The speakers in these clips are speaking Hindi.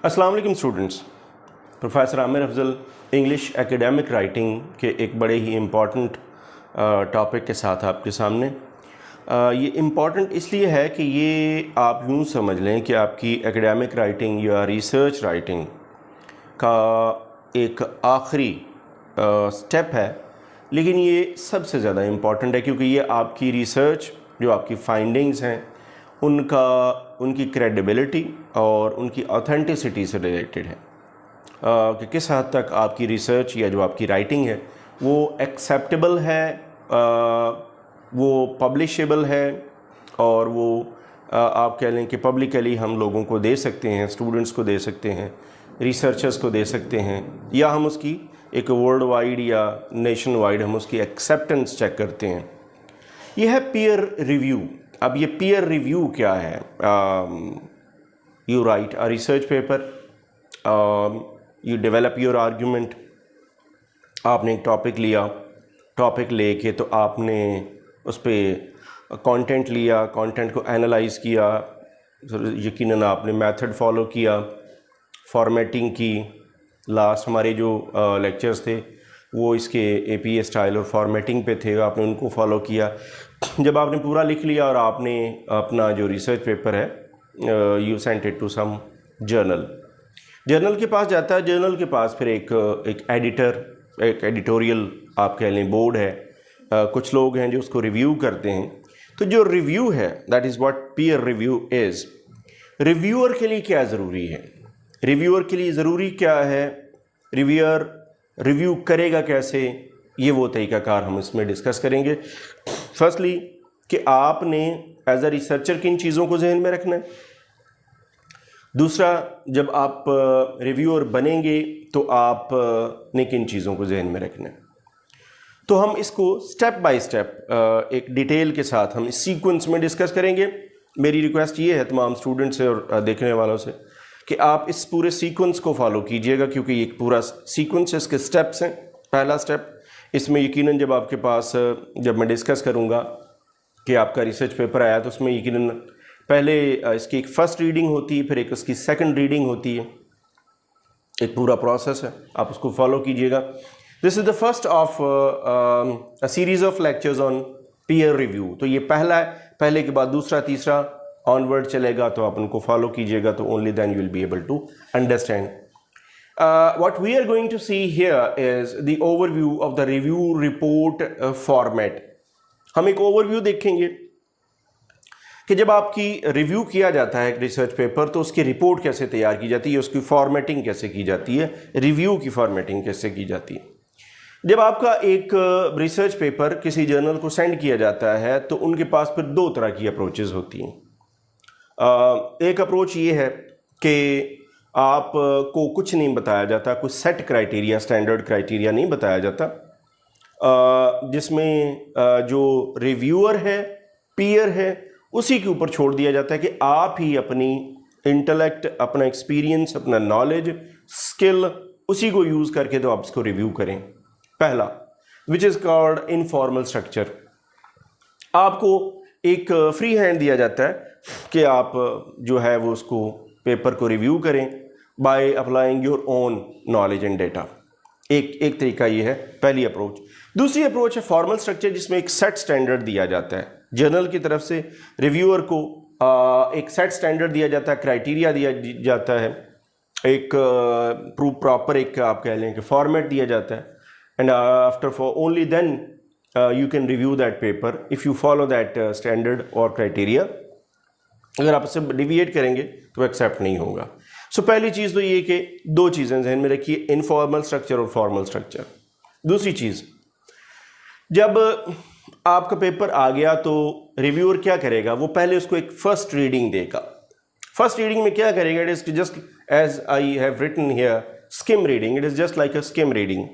अस्सलाम वालेकुम students. Professor Aamir Afzal English academic writing के एक बड़े ही इम्पॉर्टेंट टॉपिक के साथ आपके सामने। ये इम्पॉर्टेंट इसलिए है कि ये आप यूँ समझ लें कि आपकी एकेडमिक राइटिंग या रिसर्च राइटिंग का एक आखिरी स्टेप है, लेकिन ये सबसे ज़्यादा इम्पॉर्टेंट है क्योंकि ये आपकी रिसर्च जो आपकी फाइंडिंग्स हैं उनकी क्रेडिबिलिटी और उनकी ऑथेंटिसिटी से रिलेटेड है कि किस हद तक आपकी रिसर्च या जो आपकी राइटिंग है वो एक्सेप्टेबल है, वो पब्लिशेबल है और वो आप कह लें कि पब्लिकली हम लोगों को दे सकते हैं, स्टूडेंट्स को दे सकते हैं, रिसर्चर्स को दे सकते हैं, या हम उसकी एक वर्ल्ड वाइड या नेशन वाइड हम उसकी एक्सेप्टेंस चेक करते हैं। यह है पीयर रिव्यू। अब ये पीयर रिव्यू क्या है? You right a research paper, you develop your argument. आपने एक टॉपिक लिया, टॉपिक लेके तो आपने उस पर कंटेंट लिया, कंटेंट को एनालाइज किया, यकीनन आपने मेथड फॉलो किया, फॉर्मेटिंग की। लास्ट हमारे जो लेक्चर्स थे वो इसके APA स्टाइल और फॉर्मेटिंग पे थे, आपने उनको फॉलो किया। जब आपने पूरा लिख लिया और आपने अपना जो रिसर्च पेपर है you sent it to some journal के पास जाता है। जर्नल के पास फिर एक एडिटोरियल आप कह लें बोर्ड है, कुछ लोग हैं जो उसको रिव्यू करते हैं। तो जो रिव्यू है that is what peer review is. Reviewer के लिए क्या ज़रूरी है? रिव्यूअर के लिए ज़रूरी क्या है? रिव्यूअर रिव्यू करेगा कैसे? ये वो तरीक़ाकार हम इसमें डिस्कस करेंगे। फर्स्टली कि आपने एज अ रिसर्चर किन चीज़ों को जहन में रखना है। दूसरा, जब आप रिव्यूअर बनेंगे तो आपने किन चीज़ों को जहन में रखना है। तो हम इसको स्टेप बाय स्टेप एक डिटेल के साथ हम इस सीक्वेंस में डिस्कस करेंगे। मेरी रिक्वेस्ट ये है तमाम स्टूडेंट्स से और देखने वालों से कि आप इस पूरे सीक्वेंस को फॉलो कीजिएगा, क्योंकि ये एक पूरा सीक्वेंस इसके स्टेप्स हैं। पहला स्टेप इसमें यकीनन जब आपके पास जब मैं डिस्कस करूँगा कि आपका रिसर्च पेपर आया तो उसमें यकीनन पहले इसकी एक फ़र्स्ट रीडिंग होती है, फिर एक उसकी सेकंड रीडिंग होती है, एक पूरा प्रोसेस है, आप उसको फॉलो कीजिएगा। This is the first of a series of lectures on peer review. तो ये पहला है, पहले के बाद दूसरा, तीसरा ऑनवर्ड चलेगा, तो आप उनको फॉलो कीजिएगा, तो only then you will be able to understand. What we are going to see here is the overview of the review report format. हम एक ओवरव्यू देखेंगे कि जब आपकी रिव्यू किया जाता है एक रिसर्च पेपर तो उसकी रिपोर्ट कैसे तैयार की जाती है, उसकी फॉर्मेटिंग कैसे की जाती है, रिव्यू की फॉर्मेटिंग कैसे की जाती है। जब आपका एक रिसर्च पेपर किसी जर्नल को सेंड किया जाता है तो उनके पास फिर दो तरह की अप्रोचेज़ होती हैं। एक अप्रोच ये है कि आपको कुछ नहीं बताया जाता, कुछ सेट क्राइटेरिया, स्टैंडर्ड क्राइटेरिया नहीं बताया जाता, जिसमें जो रिव्यूअर है, पीयर है, उसी के ऊपर छोड़ दिया जाता है कि आप ही अपनी इंटेलेक्ट, अपना एक्सपीरियंस, अपना नॉलेज, स्किल, उसी को यूज़ करके तो आप इसको रिव्यू करें। पहला which is called informal structure. आपको एक फ्री हैंड दिया जाता है कि आप जो है वो उसको पेपर को रिव्यू करें by applying your own knowledge and data. एक तरीका ये है, पहली अप्रोच। दूसरी अप्रोच है फॉर्मल स्ट्रक्चर, जिसमें एक सेट स्टैंडर्ड दिया जाता है जर्नल की तरफ से। रिव्यूअर को एक सेट स्टैंडर्ड दिया जाता है, क्राइटेरिया दिया जाता है, एक प्रॉपर एक आप कह लें कि फॉर्मेट दिया जाता है, and after for only then you can review that paper if you follow that standard और क्राइटेरिया। अगर आप इससे डिविएट करेंगे तो एक्सेप्ट नहीं होगा। सो पहली चीज़ तो ये कि दो चीज़ें जहन में रखिए, इनफॉर्मल स्ट्रक्चर और फॉर्मल स्ट्रक्चर। दूसरी चीज़, जब आपका पेपर आ गया तो रिव्यूअर क्या करेगा, वो पहले उसको एक फर्स्ट रीडिंग देगा। फर्स्ट रीडिंग में क्या करेगा, it is just as I have written here skim reading, it is just like a skim reading.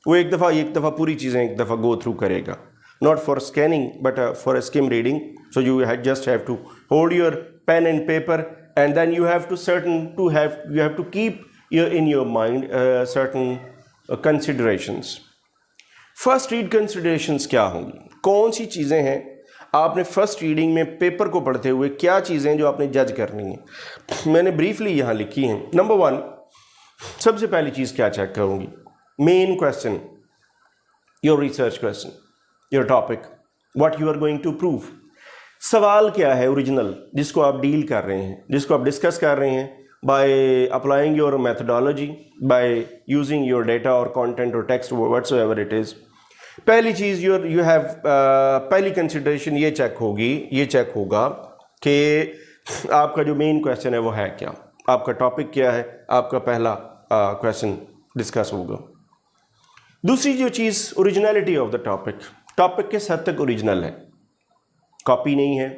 वो एक दफ़ा पूरी चीज़ें एक दफ़ा गो थ्रू करेगा, not for scanning but for a skim reading. So you just have to hold your pen and paper, and then you have to keep in your mind certain considerations. First read considerations क्या होंगी, कौन सी चीज़ें हैं आपने फर्स्ट रीडिंग में पेपर को पढ़ते हुए क्या चीज़ें जो आपने जज करनी है मैंने ब्रीफली यहाँ लिखी हैं। नंबर 1, सबसे पहली चीज़ क्या चेक करूँगी? Main question, your research question, your topic, what you are going to prove. सवाल क्या है ओरिजिनल जिसको आप डील कर रहे हैं, जिसको आप डिस्कस कर रहे हैं by applying your methodology, by using your data और कंटेंट और टेक्स्ट व्हाटसोएवर इट इज़। पहली चीज़ यू हैव पहली कंसिडरेशन ये चेक होगा कि आपका जो मेन क्वेश्चन है वो है क्या, आपका टॉपिक क्या है, आपका पहला क्वेश्चन डिस्कस होगा। दूसरी जो चीज़, originality of the topic, topic किस हद तक ओरिजिनल है, कॉपी नहीं है,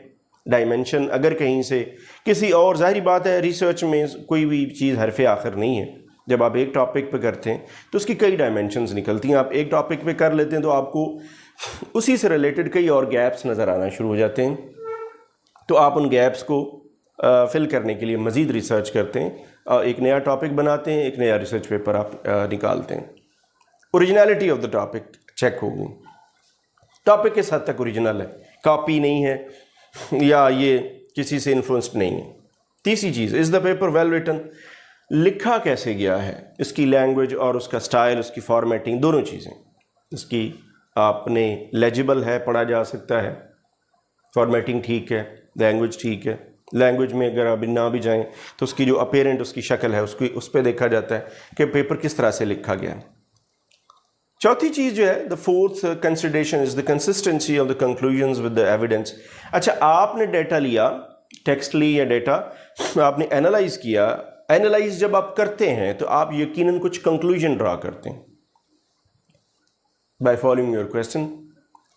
डायमेंशन अगर कहीं से किसी और, जाहिर बात है रिसर्च में कोई भी चीज़ हरफ आखिर नहीं है। जब आप एक टॉपिक पे करते हैं तो उसकी कई डायमेंशंस निकलती हैं। आप एक टॉपिक पे कर लेते हैं तो आपको उसी से रिलेटेड कई और गैप्स नज़र आना शुरू हो जाते हैं, तो आप उन गैप्स को फिल करने के लिए मज़ीद रिसर्च करते हैं, एक नया टॉपिक बनाते हैं, एक नया रिसर्च पेपर आप निकालते हैं। Originality of the topic check होगी, टॉपिक किस हद तक ओरिजिनल है, कॉपी नहीं है या ये किसी से इन्फ्लुएंस्ड नहीं है। तीसरी चीज़, is the paper well written, लिखा कैसे गया है, इसकी लैंग्वेज और उसका स्टाइल, उसकी फॉर्मेटिंग, दोनों चीज़ें, इसकी आपने लेजिबल है, पढ़ा जा सकता है, फॉर्मेटिंग ठीक है, लैंग्वेज ठीक है। लैंग्वेज में अगर अभी ना भी जाएं तो उसकी जो अपेरेंट उसकी शक्ल है उसकी उस पर देखा जाता है कि पेपर किस तरह से लिखा गया है। चौथी चीज़ जो है, the fourth consideration is the consistency of the conclusions with the evidence. अच्छा, आपने डेटा लिया, टेक्स्ट ली या डेटा आपने एनालाइज किया, एनालाइज जब आप करते हैं तो आप यकीनन कुछ कंक्लूजन ड्रा करते हैं by following your question,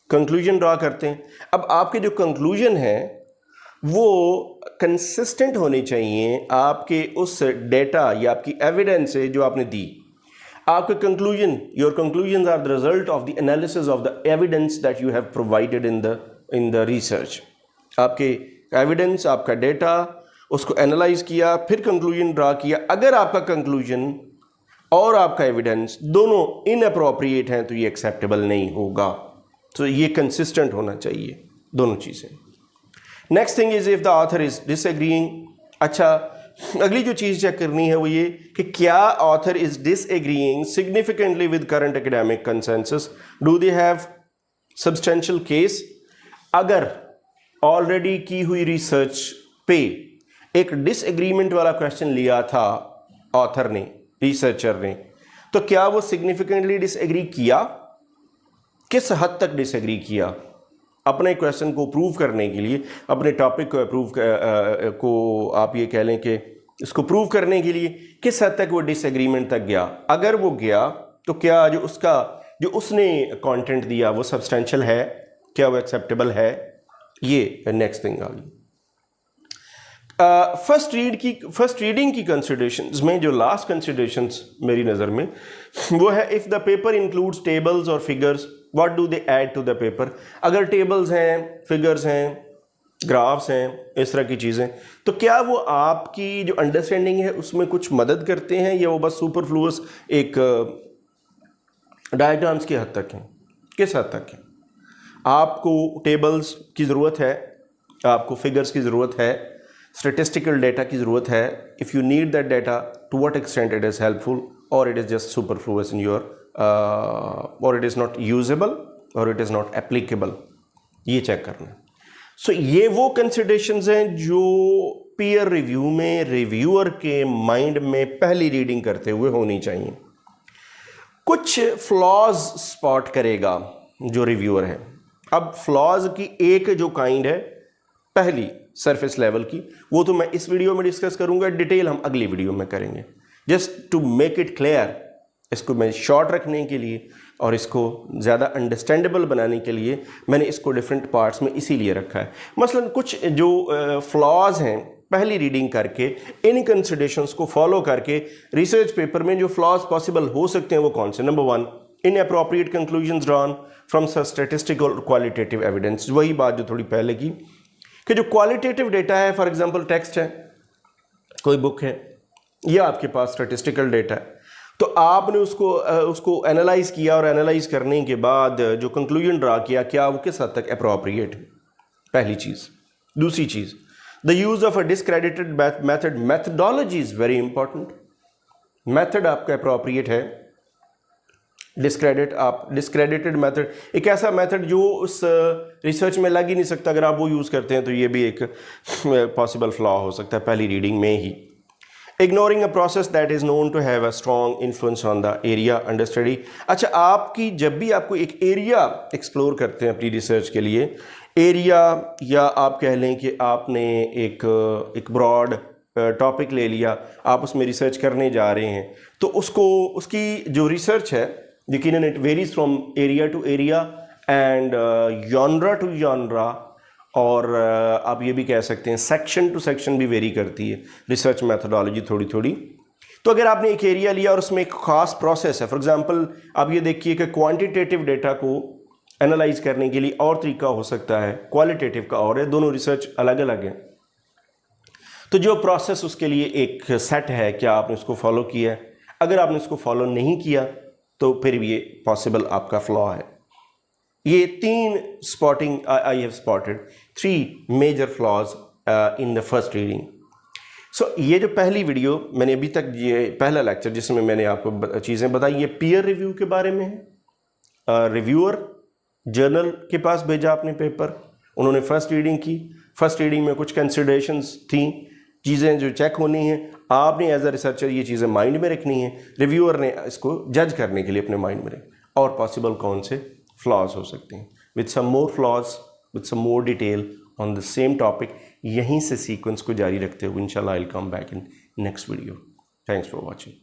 conclusion draw करते हैं। अब आपके जो कंक्लूजन है वो कंसिस्टेंट होने चाहिए आपके उस डेटा या आपकी एविडेंस से जो आपने दी। आपके conclusion, your conclusion are the result of the analysis of the evidence that you have provided in the research. आपके एविडेंस, आपका डेटा, उसको एनालाइज किया, फिर कंक्लूजन ड्रा किया। अगर आपका कंक्लूजन और आपका एविडेंस दोनों इनअप्रोप्रिएट हैं तो ये एक्सेप्टेबल नहीं होगा। तो ये कंसिस्टेंट होना चाहिए दोनों चीज़ें। Next thing is if the author is disagreeing. अच्छा, अगली जो चीज़ चेक करनी है वो ये कि क्या author is disagreeing significantly with current academic consensus, do they have substantial case. अगर ऑलरेडी की हुई रिसर्च पे एक डिसएग्रीमेंट वाला क्वेश्चन लिया था ऑथर ने, रिसर्चर ने, तो क्या वो सिग्निफिकेंटली डिसएग्री किया, किस हद तक डिसएग्री किया, अपने क्वेश्चन को प्रूव करने के लिए, अपने टॉपिक को आप ये कह लें कि इसको प्रूव करने के लिए किस हद तक वो डिसएग्रीमेंट तक गया। अगर वो गया तो क्या जो उसने कंटेंट दिया वो सब्सटेंशियल है, क्या वो एक्सेप्टेबल है, ये नेक्स्ट थिंग आ गई। फर्स्ट रीडिंग की कंसिडरेशंस में जो लास्ट कंसिडरेशंस मेरी नज़र में वो है, if the paper includes tables और figures what do they add to the paper. अगर टेबल्स हैं, फिगर्स हैं, ग्राफ्स हैं, इस तरह की चीज़ें, तो क्या वो आपकी जो अंडरस्टैंडिंग है उसमें कुछ मदद करते हैं या वो बस सुपरफ्लूअस एक डायग्राम्स की हद तक हैं, किस हद तक है। आपको टेबल्स की ज़रूरत है, आपको फिगर्स की ज़रूरत है, स्टेटिस्टिकल डेटा की ज़रूरत है। If you need that data, to what extent it is helpful और it is just superfluous in your और इट इज़ नॉट यूजेबल और इट इज़ नॉट एप्लीकेबल, ये चेक करना है। सो ये वो कंसिडरेशंस हैं जो पीयर रिव्यू में रिव्यूअर के माइंड में पहली रीडिंग करते हुए होनी चाहिए। कुछ फ्लॉज स्पॉट करेगा जो रिव्यूअर है। अब फ्लॉज की एक जो काइंड है पहली सरफेस लेवल की, वो तो मैं इस वीडियो में डिस्कस करूंगा, डिटेल हम अगली वीडियो में करेंगे। Just to make it clear, इसको मैं शॉर्ट रखने के लिए और इसको ज़्यादा अंडरस्टैंडेबल बनाने के लिए मैंने इसको डिफरेंट पार्ट्स में इसीलिए रखा है। मसलन कुछ जो फ्लॉज हैं पहली रीडिंग करके, इन कंसिडरेशंस को फॉलो करके रिसर्च पेपर में जो फ्लॉज पॉसिबल हो सकते हैं वो कौन से। Number 1, inappropriate conclusions drawn from statistical और क्वालिटेटिव एविडेंस। वही बात जो थोड़ी पहले की कि जो क्वालिटेटिव डेटा है, फॉर एग्जांपल टेक्स्ट है, कोई बुक है, या आपके पास स्टैटिस्टिकल डेटा है, तो आपने उसको एनालाइज किया और एनालाइज करने के बाद जो कंक्लूजन ड्रा किया, क्या वो किस हद तक अप्रोप्रिएट है। पहली चीज़। दूसरी चीज़, the use of a discredited method, methodology is very important. Method आपका अप्रोप्रिएट है। डिस्क्रेडिटेड मेथड, एक ऐसा मेथड जो उस रिसर्च में लग ही नहीं सकता, अगर आप वो यूज़ करते हैं तो ये भी एक पॉसिबल फ्लॉ हो सकता है पहली रीडिंग में ही। Ignoring a process that is known to have a strong influence on the area under study. अच्छा, आपकी जब भी आपको एक एरिया एक्सप्लोर करते हैं अपनी रिसर्च के लिए, एरिया या आप कह लें कि आपने एक ब्रॉड टॉपिक ले लिया, आप उसमें रिसर्च करने जा रहे हैं, तो उसकी जो रिसर्च है यकीनन it varies from area to area and genre to genre, और आप ये भी कह सकते हैं सेक्शन टू सेक्शन भी वेरी करती है रिसर्च मैथडोलॉजी थोड़ी थोड़ी। तो अगर आपने एक एरिया लिया और उसमें एक ख़ास प्रोसेस है, फॉर एग्जांपल आप ये देखिए कि क्वांटिटेटिव डेटा को एनालाइज करने के लिए और तरीका हो सकता है, क्वालिटेटिव का और है, दोनों रिसर्च अलग अलग है। तो जो प्रोसेस उसके लिए एक सेट है, क्या आपने उसको फॉलो किया है? अगर आपने उसको फॉलो नहीं किया तो फिर भी ये पॉसिबल आपका फ्लॉ है। ये 3 spotting I have spotted 3 major flaws in the first reading. So ये जो पहली वीडियो मैंने अभी तक, ये पहला लेक्चर जिसमें मैंने आपको चीज़ें बताई, ये पीयर रिव्यू के बारे में है। रिव्यूअर जर्नल के पास भेजा आपने पेपर, उन्होंने फर्स्ट रीडिंग की। फर्स्ट रीडिंग में कुछ कंसिडरेशंस थी, चीज़ें जो चेक होनी है, आपने एज अ रिसर्चर ये चीज़ें माइंड में रखनी है, रिव्यूअर ने इसको जज करने के लिए अपने माइंड में रखी, और पॉसिबल कौन से फ्लॉज हो सकते हैं, with some more flaws, with some more detail on the same topic. यहीं से सीक्वेंस को जारी रखते हुए इंशाल्लाह I will come back in next video. Thanks for watching.